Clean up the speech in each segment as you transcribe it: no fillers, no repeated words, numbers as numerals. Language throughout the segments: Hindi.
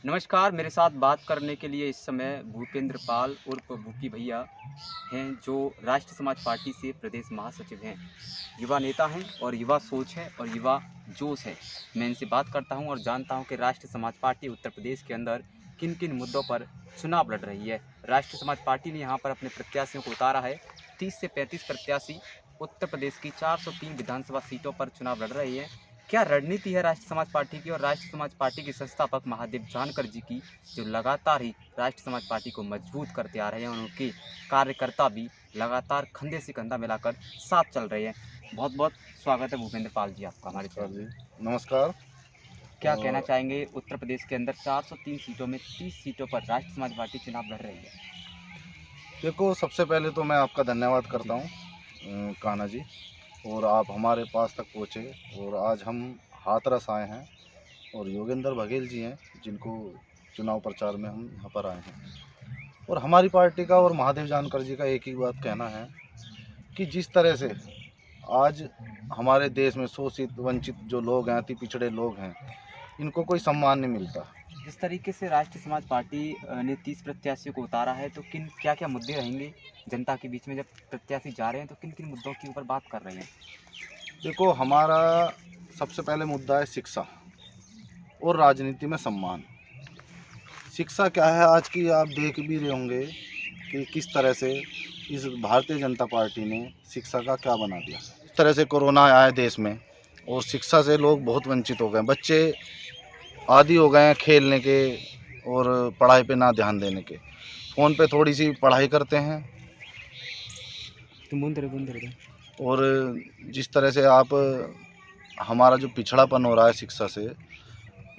नमस्कार, मेरे साथ बात करने के लिए इस समय भूपेंद्र पाल उर्फ भूकी भैया हैं, जो राष्ट्र समाज पार्टी से प्रदेश महासचिव हैं। युवा नेता हैं और युवा सोच है और युवा जोश है। मैं इनसे बात करता हूं और जानता हूं कि राष्ट्र समाज पार्टी उत्तर प्रदेश के अंदर किन किन मुद्दों पर चुनाव लड़ रही है। राष्ट्र समाज पार्टी ने यहां पर अपने प्रत्याशियों को उतारा है। 30 से 35 प्रत्याशी उत्तर प्रदेश की 403 विधानसभा सीटों पर चुनाव लड़ रहे हैं। क्या रणनीति है राष्ट्र समाज पार्टी की और राष्ट्र समाज पार्टी के संस्थापक महादेव जानकर जी की, जो लगातार ही राष्ट्र समाज पार्टी को मजबूत करते आ रहे हैं और उनके कार्यकर्ता भी लगातार कंधे से कंधा मिलाकर साथ चल रहे हैं। बहुत बहुत स्वागत है भूपेंद्र पाल जी आपका हमारे नमस्कार चैनल में। जी। नमस्कार। क्या कहना अ, चाहेंगे, उत्तर प्रदेश के अंदर 403 सीटों में 30 सीटों पर राष्ट्र समाज पार्टी चुनाव लड़ रही है। देखो, सबसे पहले तो मैं आपका धन्यवाद जी करता हूँ कान्हा जी, और आप हमारे पास तक पहुँचे और आज हम हाथरस आए हैं और योगेंद्र बघेल जी हैं जिनको चुनाव प्रचार में हम यहाँ पर आए हैं। और हमारी पार्टी का और महादेव जानकर जी का एक ही बात कहना है कि जिस तरह से आज हमारे देश में शोषित वंचित जो लोग हैं, अति पिछड़े लोग हैं, इनको कोई सम्मान नहीं मिलता। जिस तरीके से राष्ट्र समाज पार्टी ने 30 प्रत्याशियों को उतारा है, तो किन क्या क्या मुद्दे रहेंगे जनता के बीच में जब प्रत्याशी जा रहे हैं, तो किन किन मुद्दों के ऊपर बात कर रहे हैं। देखो, हमारा सबसे पहले मुद्दा है शिक्षा और राजनीति में सम्मान। शिक्षा क्या है आज की, आप देख भी रहे होंगे कि किस तरह से इस भारतीय जनता पार्टी ने शिक्षा का क्या बना दिया। इस तरह से कोरोना आया देश में और शिक्षा से लोग बहुत वंचित हो गए। बच्चे आदी हो गए हैं खेलने के और पढ़ाई पे ना ध्यान देने के। फ़ोन पे थोड़ी सी पढ़ाई करते हैं और जिस तरह से आप हमारा जो पिछड़ापन हो रहा है शिक्षा से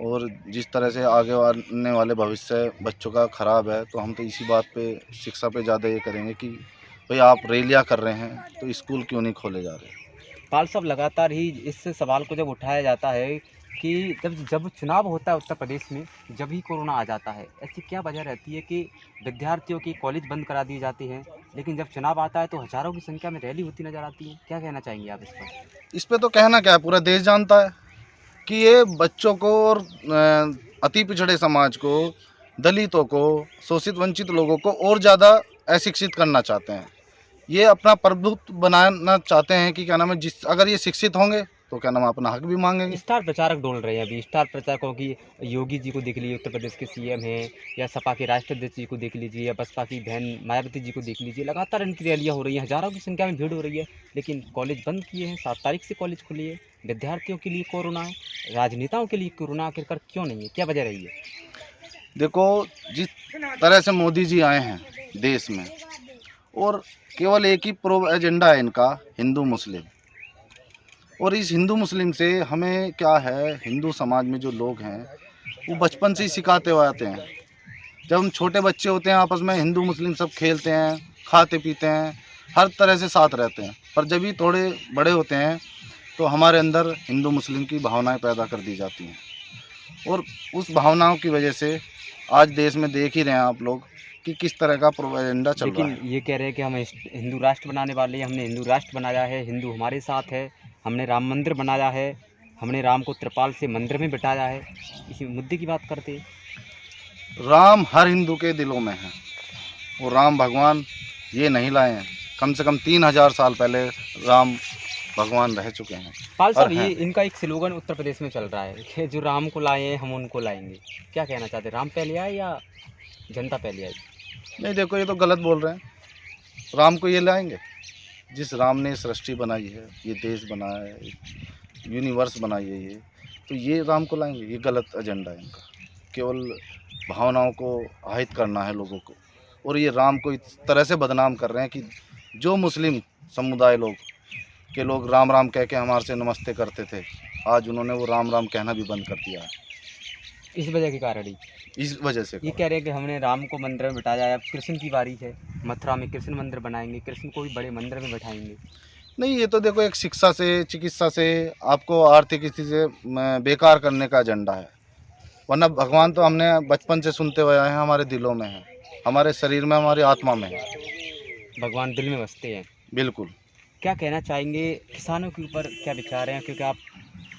और जिस तरह से आगे आने वाले भविष्य बच्चों का ख़राब है, तो हम तो इसी बात पे शिक्षा पे ज़्यादा ये करेंगे कि भाई आप रैलियाँ कर रहे हैं तो स्कूल क्यों नहीं खोले जा रहे। पाल साहब, लगातार ही इस सवाल को जब उठाया जाता है कि जब जब चुनाव होता है उत्तर प्रदेश में, जब ही कोरोना आ जाता है, ऐसी क्या वजह रहती है कि विद्यार्थियों की कॉलेज बंद करा दिए जाते हैं, लेकिन जब चुनाव आता है तो हज़ारों की संख्या में रैली होती नज़र आती है। क्या कहना चाहेंगे आप इस पर? इस पे तो कहना क्या है, पूरा देश जानता है कि ये बच्चों को और अति पिछड़े समाज को, दलितों को, शोषित वंचित लोगों को और ज़्यादा अशिक्षित करना चाहते हैं। ये अपना प्रभुत्व बनाना चाहते हैं कि क्या नाम है, जिस अगर ये शिक्षित होंगे तो क्या नाम है, अपना हक भी मांगेंगे। स्टार प्रचारक डोल रहे हैं अभी। स्टार प्रचारकों की योगी जी को देख लीजिए, उत्तर प्रदेश के सीएम हैं, या सपा के राष्ट्राध्यक्ष जी को देख लीजिए, या बसपा की बहन मायावती जी को देख लीजिए। लगातार इनकी रैलियाँ हो रही हैं, हज़ारों की संख्या में भीड़ हो रही है, लेकिन कॉलेज बंद किए हैं। 7 तारीख से कॉलेज खुली है। विद्यार्थियों के लिए कोरोना है, राजनेताओं के लिए कोरोना आखिरकार क्यों नहीं है? क्या वजह रही है? देखो, जिस तरह से मोदी जी आए हैं देश में और केवल एक ही प्रो एजेंडा है इनका, हिंदू मुस्लिम। और इस हिंदू मुस्लिम से हमें क्या है, हिंदू समाज में जो लोग हैं वो बचपन से ही सिखाते हुए आते हैं। जब हम छोटे बच्चे होते हैं आपस में हिंदू मुस्लिम सब खेलते हैं, खाते पीते हैं, हर तरह से साथ रहते हैं। पर जब भी थोड़े बड़े होते हैं तो हमारे अंदर हिंदू मुस्लिम की भावनाएं पैदा कर दी जाती हैं और उस भावनाओं की वजह से आज देश में देख ही रहे हैं आप लोग कि किस तरह का प्रोपेगेंडा चल रहा लेकिन है। ये कह रहे हैं कि हम हिंदू राष्ट्र बनाने वाले हैं, हमने हिंदू राष्ट्र बनाया है, हिंदू हमारे साथ है, हमने राम मंदिर बनाया है, हमने राम को त्रिपाल से मंदिर में बिठाया है। इसी मुद्दे की बात करते हैं। राम हर हिंदू के दिलों में है और राम भगवान ये नहीं लाए हैं। कम से कम 3000 साल पहले राम भगवान रह चुके हैं पाल और साहब, ये हैं। इनका एक स्लोगन उत्तर प्रदेश में चल रहा है कि जो राम को लाए हैं हम उनको लाएंगे। क्या कहना चाहते हैं, राम पहले आए या जनता पहले आई? नहीं, देखो, ये तो गलत बोल रहे हैं। राम को ये लाएंगे, जिस राम ने सृष्टि बनाई है, ये देश बनाया है, यूनिवर्स बनाई है, तो ये राम को लाएंगे। ये गलत एजेंडा है इनका। केवल भावनाओं को आहित करना है लोगों को और ये राम को इस तरह से बदनाम कर रहे हैं कि जो मुस्लिम समुदाय लोग के लोग राम राम कह के हमारे से नमस्ते करते थे, आज उन्होंने वो राम राम कहना भी बंद कर दिया है। इस वजह के कारण ही इस वजह से ये कह रहे हैं कि हमने राम को मंदिर में बिठाया है, अब कृष्ण की बारी है, मथुरा में कृष्ण मंदिर बनाएंगे, कृष्ण को भी बड़े मंदिर में बैठाएंगे। नहीं, ये तो देखो एक शिक्षा से, चिकित्सा से, आपको आर्थिक स्थिति से बेकार करने का एजेंडा है। वरना भगवान तो हमने बचपन से सुनते हुए आए हैं, हमारे दिलों में है, हमारे शरीर में, हमारी आत्मा में है। भगवान दिल में बसते हैं। बिल्कुल। क्या कहना चाहेंगे, किसानों के ऊपर क्या विचार हैं, क्योंकि आप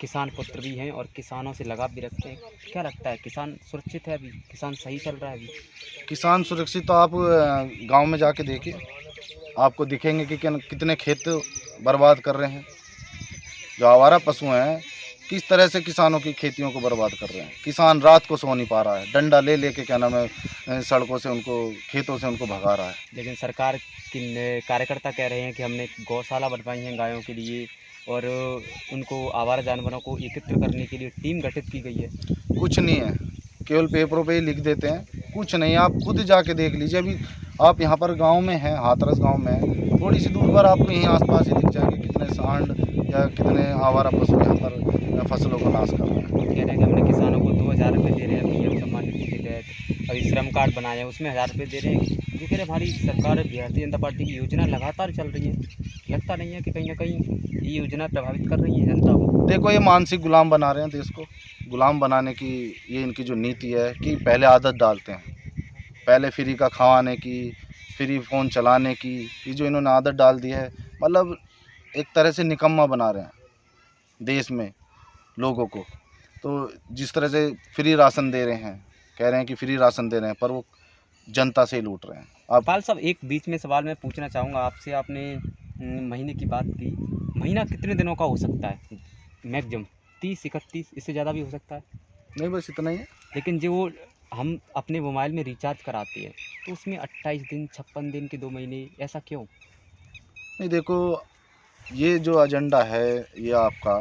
किसान पुत्र भी हैं और किसानों से लगाव भी रखते हैं। क्या लगता है, किसान सुरक्षित है अभी? किसान सही चल रहा है अभी? किसान सुरक्षित तो आप गांव में जाके देखिए, आपको दिखेंगे कि कितने खेत बर्बाद कर रहे हैं। जो आवारा पशु हैं किस तरह से किसानों की खेतियों को बर्बाद कर रहे हैं। किसान रात को सो नहीं पा रहा है, डंडा ले लेके क्या नाम है सड़कों से उनको, खेतों से उनको भगा रहा है। लेकिन सरकार के कार्यकर्ता कह रहे हैं कि हमने गौशाला बनवाई है गायों के लिए और उनको आवारा जानवरों को एकत्र करने के लिए टीम गठित की गई है। कुछ नहीं है, केवल पेपरों पे ही लिख देते हैं, कुछ नहीं। आप खुद जाके देख लीजिए। अभी आप यहाँ पर गांव में हैं, हाथरस गांव में, थोड़ी सी दूर पर आपको यहीं आसपास ही दिख जाएगी कितने सांड या कितने आवारा पशु यहाँ पर फसलों को नाश कर रहे हैं। कह रहे हैं कि हमने किसानों को 2000 रुपये दे रहे हैं पीएम सम्मान निधि के तहत, अभी श्रम कार्ड बनाए हैं उसमें 1000 रुपये दे रहे हैं। ये कह रहे हमारी सरकार भारतीय जनता पार्टी की योजना लगातार चल रही है, लगता नहीं है कि कहीं ना कहीं ये योजना प्रभावित कर रही है जनता को? देखो, ये मानसिक गुलाम बना रहे हैं देश को। गुलाम बनाने की ये इनकी जो नीति है कि पहले आदत डालते हैं, पहले फ्री का खवाने की, फ्री फ़ोन चलाने की, ये जो इन्होंने आदत डाल दी है, मतलब एक तरह से निकम्मा बना रहे हैं देश में लोगों को। तो जिस तरह से फ्री राशन दे रहे हैं, कह रहे हैं कि फ्री राशन दे रहे हैं, पर वो जनता से ही लूट रहे हैं। आप पाल साहब, एक बीच में सवाल मैं पूछना चाहूँगा आपसे। आपने महीने की बात की, महीना कितने दिनों का हो सकता है मैक्सिमम? 30, 31, इससे ज़्यादा भी हो सकता है? नहीं, बस इतना ही है। लेकिन जो हम अपने मोबाइल में रिचार्ज कराते हैं तो उसमें 28 दिन, 56 दिन के 2 महीने, ऐसा क्यों? नहीं, देखो, ये जो एजेंडा है ये आपका,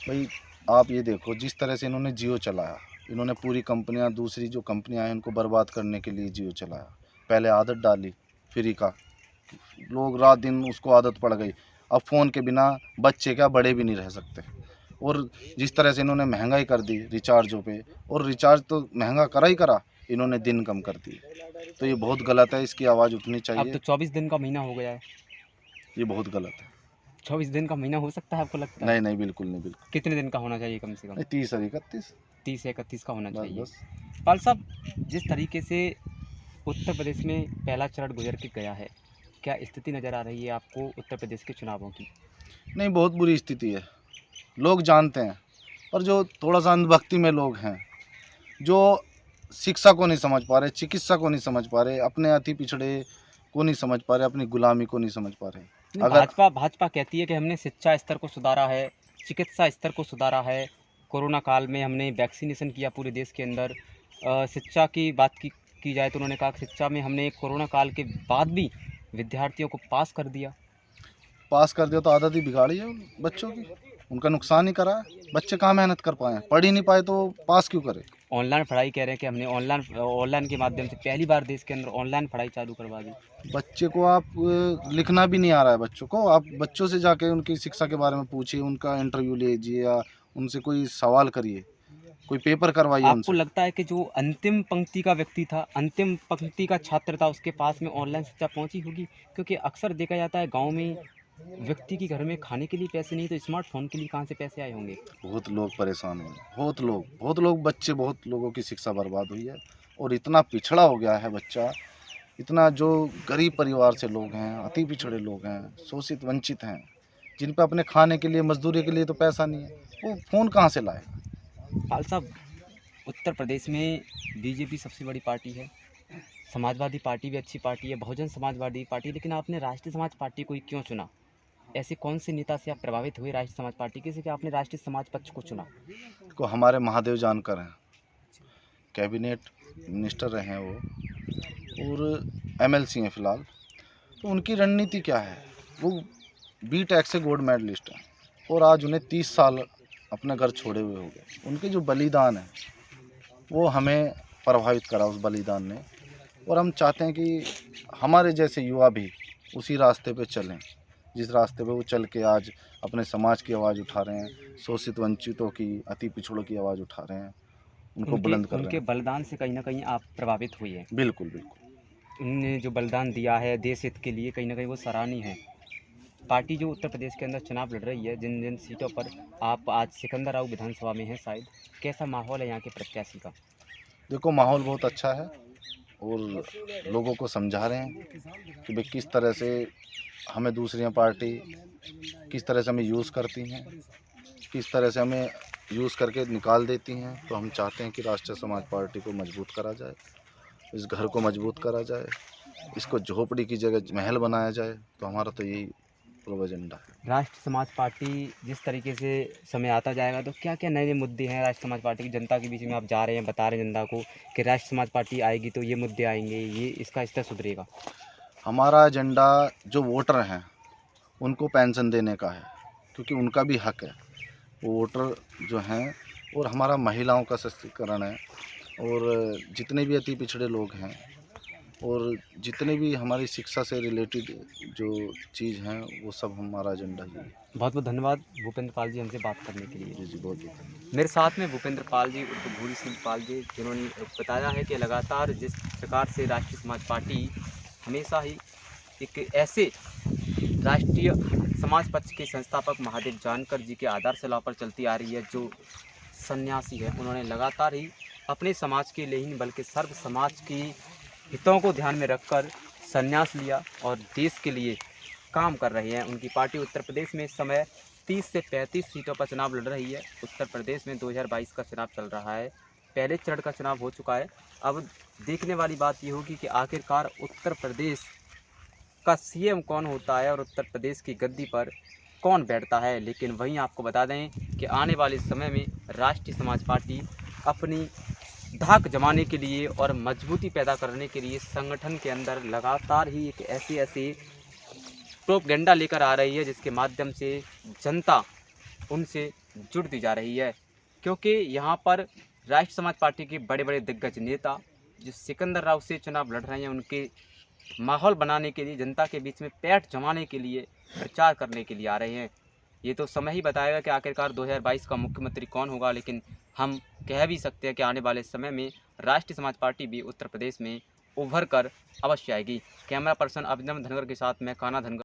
भाई आप ये देखो जिस तरह से इन्होंने जियो चलाया, इन्होंने पूरी कंपनियां, दूसरी जो कंपनियां हैं इनको बर्बाद करने के लिए जियो चलाया। पहले आदत डाली फ्री का, लोग रात दिन उसको आदत पड़ गई। अब फ़ोन के बिना बच्चे क्या बड़े भी नहीं रह सकते। और जिस तरह से इन्होंने महंगाई कर दी रिचार्जों पे, और रिचार्ज तो महंगा करा ही करा, इन्होंने दिन कम कर दिए। तो ये बहुत गलत है, इसकी आवाज़ उठनी अब चाहिए। तो 24 दिन का महीना हो गया है। ये बहुत गलत है। 24 दिन का महीना हो सकता है आपको लगता है? नहीं नहीं, बिल्कुल नहीं, बिल्कुल कितने दिन का होना चाहिए कम से कम? नहीं। 30 और 31, 30 या 31 का होना बस चाहिए। बस। पाल साहब, जिस तरीके से उत्तर प्रदेश में पहला चरण गुजर के गया है, क्या स्थिति नज़र आ रही है आपको उत्तर प्रदेश के चुनावों की? नहीं, बहुत बुरी स्थिति है, लोग जानते हैं। पर जो थोड़ा सा अंधभक्ति में लोग हैं, जो शिक्षा को नहीं समझ पा रहे, चिकित्सा को नहीं समझ पा रहे, अपने अति पिछड़े को नहीं समझ पा रहे, अपनी गुलामी को नहीं समझ पा रहे। नहीं, अगर भाजपा कहती है कि हमने शिक्षा स्तर को सुधारा है, चिकित्सा स्तर को सुधारा है, कोरोना काल में हमने वैक्सीनेशन किया पूरे देश के अंदर। शिक्षा की बात की जाए तो उन्होंने कहा कि शिक्षा में हमने कोरोना काल के बाद भी विद्यार्थियों को पास कर दिया। पास कर दिया तो आदत ही बिगाड़ी है उन बच्चों की, उनका नुकसान ही करा है। बच्चे कहाँ मेहनत कर पाए हैं, पढ़ ही नहीं पाए तो पास क्यों करें। ऑनलाइन पढ़ाई कह रहे हैं कि हमने ऑनलाइन के माध्यम से पहली बार देश के अंदर ऑनलाइन पढ़ाई चालू करवा दी। बच्चे को आप लिखना भी नहीं आ रहा है, बच्चों को आप बच्चों से जाके उनकी शिक्षा के बारे में पूछिए, उनका इंटरव्यू लीजिए या उनसे कोई सवाल करिए, कोई पेपर करवाइए आपको उनसे। लगता है कि जो अंतिम पंक्ति का व्यक्ति था, अंतिम पंक्ति का छात्र था, उसके पास में ऑनलाइन शिक्षा पहुंची होगी? क्योंकि अक्सर देखा जाता है गांव में व्यक्ति के घर में खाने के लिए पैसे नहीं तो स्मार्टफोन के लिए कहाँ से पैसे आए होंगे? बहुत लोग परेशान हुए, बहुत लोग बच्चे, बहुत लोगों की शिक्षा बर्बाद हुई है। और इतना पिछड़ा हो गया है बच्चा, इतना जो गरीब परिवार से लोग हैं, अति पिछड़े लोग हैं, शोषित वंचित हैं, जिन पे अपने खाने के लिए, मजदूरी के लिए तो पैसा नहीं है, वो फ़ोन कहाँ से लाए। पाल साहब, उत्तर प्रदेश में बीजेपी सबसे बड़ी पार्टी है, समाजवादी पार्टी भी अच्छी पार्टी है, बहुजन समाजवादी पार्टी, लेकिन आपने राष्ट्रीय समाज पार्टी को ही क्यों चुना? ऐसे कौन से नेता से आप प्रभावित हुए राष्ट्रीय समाज पार्टी के से कि आपने राष्ट्रीय समाज पक्ष को चुना? को हमारे महादेव जानकर हैं, कैबिनेट मिनिस्टर रहे हैं वो, और एमएलसी हैं फ़िलहाल। तो उनकी रणनीति क्या है, वो बीटेक से गोल्ड मेडलिस्ट हैं और आज उन्हें 30 साल अपना घर छोड़े हुए हो गए। उनके जो बलिदान है वो हमें प्रभावित करा, उस बलिदान ने। और हम चाहते हैं कि हमारे जैसे युवा भी उसी रास्ते पे चलें, जिस रास्ते पे वो चल के आज अपने समाज की आवाज़ उठा रहे हैं, शोषित वंचितों की, अति पिछड़ों की आवाज़ उठा रहे हैं, उनको बुलंद कर रहे उनके हैं। बलिदान से कहीं ना कहीं आप प्रभावित हुए हैं। बिल्कुल बिल्कुल। उनने जो बलिदान दिया है देश हित के लिए, कहीं ना कहीं वो सराहनीय है। पार्टी जो उत्तर प्रदेश के अंदर चुनाव लड़ रही है, जिन जिन सीटों पर आप आज सिकंदराबाद विधानसभा में हैं शायद, कैसा माहौल है यहाँ के प्रत्याशी का? देखो, माहौल बहुत अच्छा है और लोगों को समझा रहे हैं कि भाई किस तरह से हमें दूसरी पार्टी किस तरह से हमें यूज़ करती हैं, किस तरह से हमें यूज़ करके निकाल देती हैं। तो हम चाहते हैं कि राष्ट्रीय समाज पार्टी को मजबूत करा जाए, इस घर को मजबूत करा जाए, इसको झोपड़ी की जगह महल बनाया जाए। तो हमारा तो यही पूर्व एजेंडा है। राष्ट्र समाज पार्टी जिस तरीके से समय आता जाएगा तो क्या क्या नए नए मुद्दे हैं राष्ट्र समाज पार्टी की जनता के बीच में आप जा रहे हैं, बता रहे हैं जनता को कि राष्ट्र समाज पार्टी आएगी तो ये मुद्दे आएंगे, ये इसका स्तर सुधरेगा? हमारा एजेंडा जो वोटर हैं उनको पेंशन देने का है, क्योंकि उनका भी हक है। वो वोटर जो हैं, और हमारा महिलाओं का सशक्तिकरण है, और जितने भी अति पिछड़े लोग हैं, और जितने भी हमारी शिक्षा से रिलेटेड जो चीज़ हैं, वो सब हमारा एजेंडा ही है। बहुत बहुत धन्यवाद भूपेंद्र पाल जी हमसे बात करने के लिए। जी जी, बहुत बहुत धन्यवाद। मेरे साथ में भूपेंद्र पाल जी उर्फ भूरी सिंह पाल जी, जिन्होंने बताया है कि लगातार जिस प्रकार से राष्ट्रीय समाज पार्टी हमेशा ही एक ऐसे राष्ट्रीय समाज पक्ष के संस्थापक महादेव जानकर जी के आदर्शशिला पर चलती आ रही है, जो सन्यासी है। उन्होंने लगातार ही अपने समाज के लिए ही नहीं बल्कि सर्व समाज की हितों को ध्यान में रखकर संन्यास लिया और देश के लिए काम कर रहे हैं। उनकी पार्टी उत्तर प्रदेश में इस समय 30 से 35 सीटों पर चुनाव लड़ रही है। उत्तर प्रदेश में 2022 का चुनाव चल रहा है, पहले चरण का चुनाव हो चुका है। अब देखने वाली बात ये होगी कि आखिरकार उत्तर प्रदेश का सीएम कौन होता है और उत्तर प्रदेश की गद्दी पर कौन बैठता है। लेकिन वहीं आपको बता दें कि आने वाले समय में राष्ट्रीय समाज पार्टी अपनी धाक जमाने के लिए और मजबूती पैदा करने के लिए संगठन के अंदर लगातार ही एक ऐसे प्रोपेगेंडा लेकर आ रही है, जिसके माध्यम से जनता उनसे जुड़ती जा रही है। क्योंकि यहाँ पर राष्ट्रीय समाज पार्टी के बड़े बड़े दिग्गज नेता जो सिकंदर राव से चुनाव लड़ रहे हैं, उनके माहौल बनाने के लिए, जनता के बीच में पैठ जमाने के लिए, प्रचार करने के लिए आ रहे हैं। ये तो समय ही बताएगा कि आखिरकार 2022 का मुख्यमंत्री कौन होगा। लेकिन हम कह भी सकते हैं कि आने वाले समय में राष्ट्रीय समाज पार्टी भी उत्तर प्रदेश में उभर कर अवश्य आएगी। कैमरा पर्सन अभिनव धनगर के साथ मैं कान्हा धनगर।